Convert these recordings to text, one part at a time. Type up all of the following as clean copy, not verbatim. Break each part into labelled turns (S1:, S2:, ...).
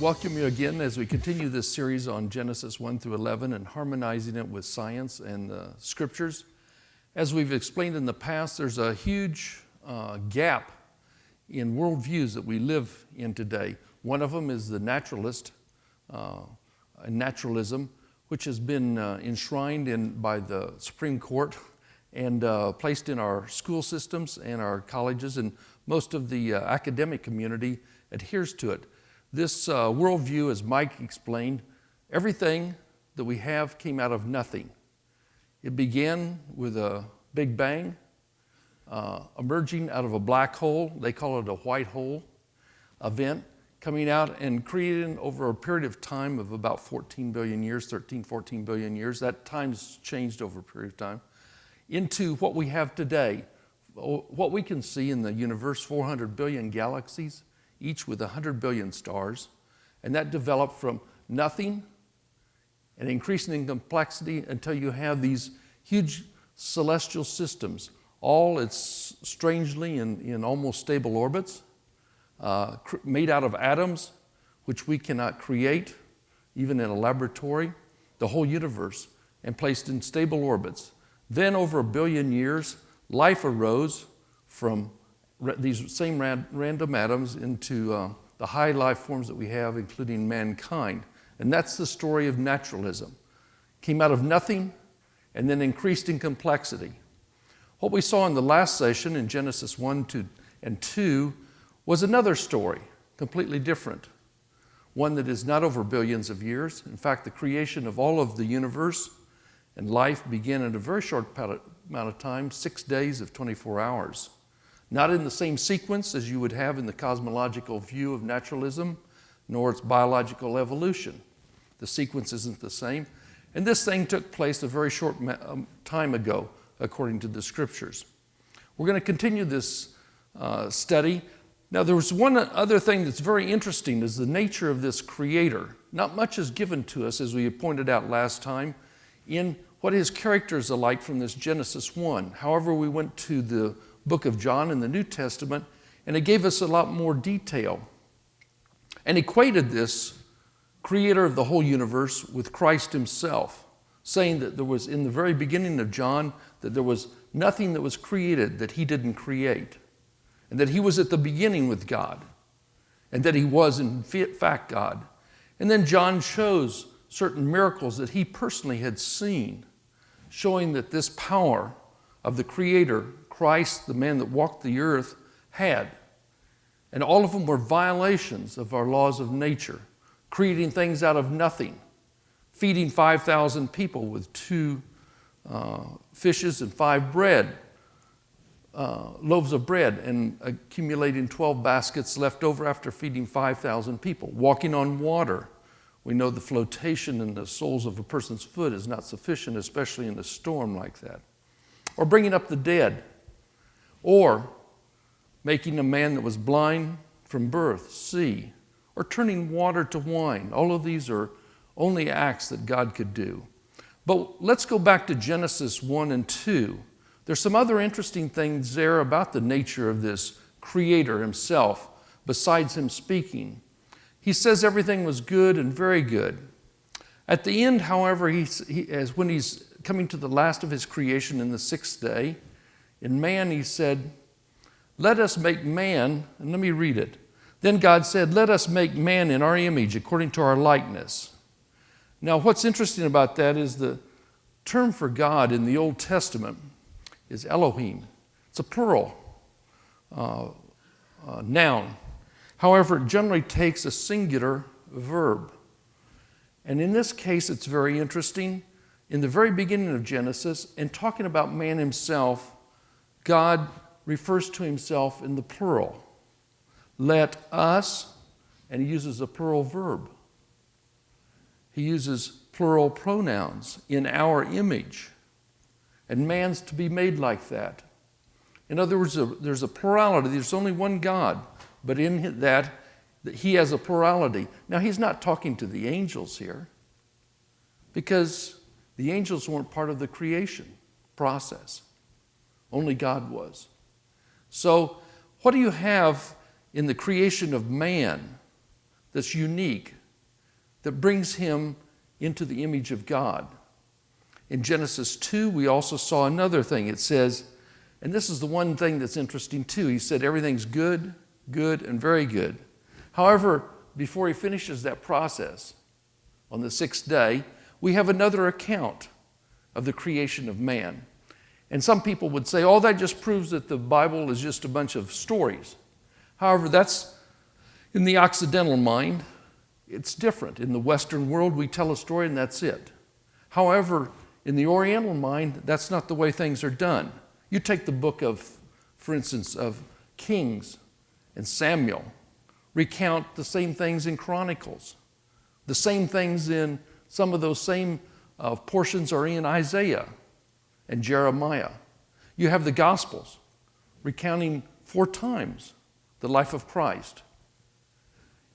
S1: welcome you again as we continue this series on Genesis 1 through 11 and harmonizing it with science and the scriptures. As we've explained in the past, there's a huge gap in worldviews that we live in today. One of them is the naturalism, which has been enshrined by the Supreme Court and placed in our school systems and our colleges, and most of the academic community adheres to it. This worldview, as Mike explained, everything that we have came out of nothing. It began with a big bang, emerging out of a black hole. They call it a white hole event, coming out and creating over a period of time of about 14 billion years, 13, 14 billion years. That time's changed over a period of time, into what we have today. What we can see in the universe, 400 billion galaxies, each with 100 billion stars, and that developed from nothing and increasing in complexity until you have these huge celestial systems, all it's strangely in almost stable orbits, made out of atoms, which we cannot create, even in a laboratory, the whole universe, and placed in stable orbits. Then over a billion years, life arose from these same random atoms into the high life forms that we have, including mankind. And that's the story of naturalism. Came out of nothing and then increased in complexity. What we saw in the last session in Genesis 1 and 2 was another story, completely different. One that is not over billions of years. In fact, the creation of all of the universe and life began in a very short amount of time, 6 days of 24 hours. Not in the same sequence as you would have in the cosmological view of naturalism, nor its biological evolution. The sequence isn't the same. And this thing took place a very short time ago, according to the scriptures. We're going to continue this study. Now, there was one other thing that's very interesting, is the nature of this creator. Not much is given to us, as we pointed out last time, in what his character is alike from this Genesis 1. However, we went to the book of John in the New Testament, and it gave us a lot more detail and equated this creator of the whole universe with Christ himself, saying that there was, in the very beginning of John, that there was nothing that was created that he didn't create, and that he was at the beginning with God, and that he was in fact God. And then John shows certain miracles that he personally had seen, showing that this power of the creator, Christ, the man that walked the earth, had. And all of them were violations of our laws of nature, creating things out of nothing, feeding 5,000 people with 2 fishes and 5 loaves of bread, and accumulating 12 baskets left over after feeding 5,000 people, walking on water. We know the flotation in the soles of a person's foot is not sufficient, especially in a storm like that. Or bringing up the dead, or making a man that was blind from birth see, or turning water to wine. All of these are only acts that God could do. But let's go back to Genesis 1 and 2. There's some other interesting things there about the nature of this creator himself, besides him speaking. He says everything was good and very good. At the end, however, when he's coming to the last of his creation in the 6th day, in man he said, "Let us make man," and let me read it. Then God said, "Let us make man in our image, according to our likeness." Now, what's interesting about that is the term for God in the Old Testament is Elohim. It's a plural noun. However, it generally takes a singular verb. And in this case, it's very interesting. In the very beginning of Genesis, in talking about man himself, God refers to himself in the plural. Let us, and he uses a plural verb. He uses plural pronouns, in our image. And man's to be made like that. In other words, there's a plurality. There's only one God, but in that he has a plurality. Now, he's not talking to the angels here, because the angels weren't part of the creation process. Only God was. So what do you have in the creation of man that's unique, that brings him into the image of God. In Genesis 2, we also saw another thing. It says, and this is the one thing that's interesting too, he said everything's good, good, and very good. However, before he finishes that process, on the sixth day, we have another account of the creation of man. And some people would say, oh, that just proves that the Bible is just a bunch of stories. However, that's in the Occidental mind, it's different. In the Western world, we tell a story and that's it. However, in the Oriental mind, that's not the way things are done. You take the book of, for instance, of Kings and Samuel, recount the same things in Chronicles. The same things in some of those same portions are in Isaiah and Jeremiah. You have the Gospels recounting 4 times the life of Christ.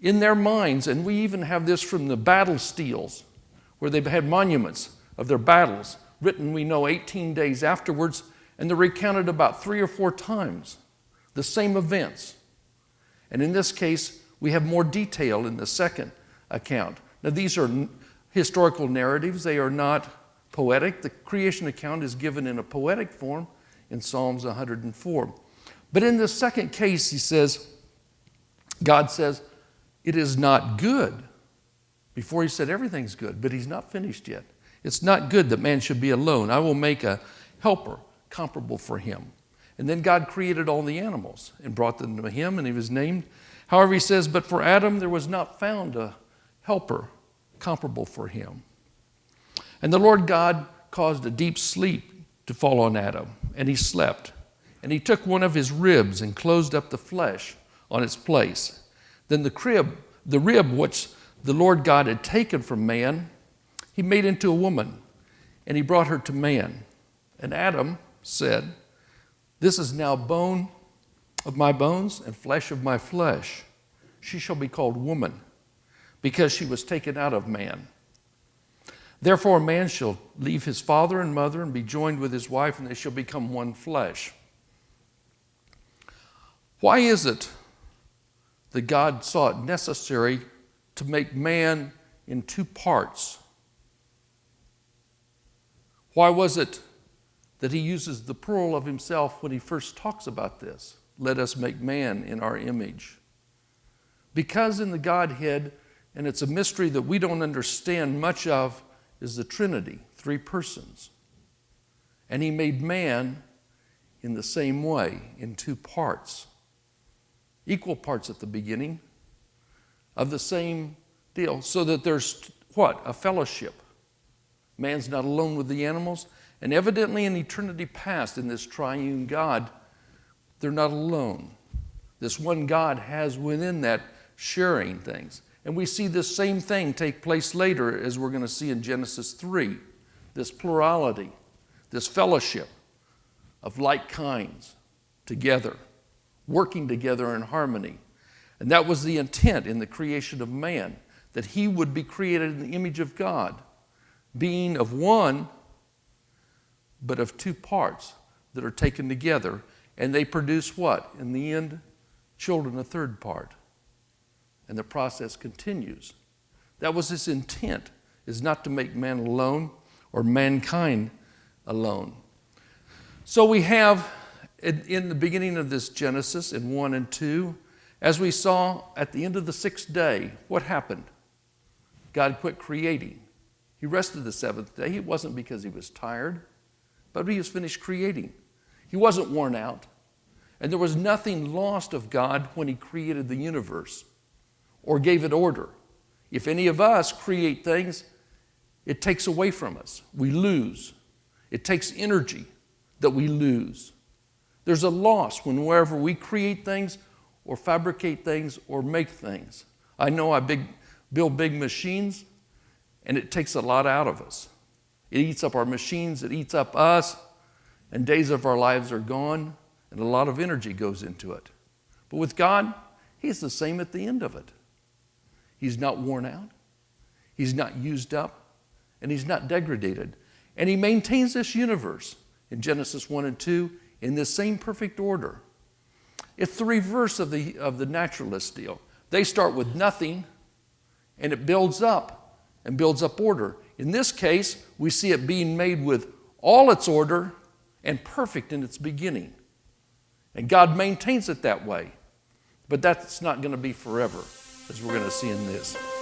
S1: In their minds, and we even have this from the battle steels, where they've had monuments of their battles, written, we know, 18 days afterwards, and they're recounted about 3 or 4 times, the same events. And in this case, we have more detail in the second account. Now, these are historical narratives. They are not poetic. The creation account is given in a poetic form in Psalms 104. But in the second case, he says, God says, it is not good. Before he said everything's good, but he's not finished yet. It's not good that man should be alone. I will make a helper comparable for him. And then God created all the animals and brought them to him, and he was named. However, he says, but for Adam there was not found a helper comparable for him. And the Lord God caused a deep sleep to fall on Adam, and he slept. And he took one of his ribs and closed up the flesh on its place. Then the rib which the Lord God had taken from man, he made into a woman, and he brought her to man. And Adam said, this is now bone of my bones and flesh of my flesh. She shall be called woman, because she was taken out of man. Therefore a man shall leave his father and mother and be joined with his wife, and they shall become one flesh. Why is it that God saw it necessary to make man in 2 parts? Why was it that he uses the plural of himself when he first talks about this? Let us make man in our image. Because in the Godhead, and it's a mystery that we don't understand much of, is the Trinity, 3 persons. And he made man in the same way, in 2 parts. Equal parts at the beginning of the same deal, so that there's what? A fellowship. Man's not alone with the animals. And evidently in eternity past, in this triune God, they're not alone. This one God has within that sharing things. And we see this same thing take place later, as we're going to see in Genesis 3. This plurality, this fellowship of like kinds together, working together in harmony. And that was the intent in the creation of man, that he would be created in the image of God, being of one, but of 2 parts that are taken together. And they produce what? In the end, children, a 3rd part. And the process continues. That was his intent, is not to make man alone or mankind alone. So we have, in the beginning of this Genesis, in 1 and 2, as we saw at the end of the 6th day, what happened? God quit creating. He rested the 7th day. It wasn't because he was tired, but he was finished creating. He wasn't worn out. And there was nothing lost of God when he created the universe or gave it order. If any of us create things, it takes away from us. We lose. It takes energy that we lose. There's a loss whenever we create things or fabricate things or make things. I know I build big machines, and it takes a lot out of us. It eats up our machines, it eats up us, and days of our lives are gone, and a lot of energy goes into it. But with God, he's the same at the end of it. He's not worn out, he's not used up, and he's not degraded. And he maintains this universe in Genesis 1 and 2 in this same perfect order. It's the reverse of the naturalist deal. They start with nothing, and it builds up and builds up order. In this case, we see it being made with all its order and perfect in its beginning. And God maintains it that way. But that's not going to be forever, as we're going to see in this.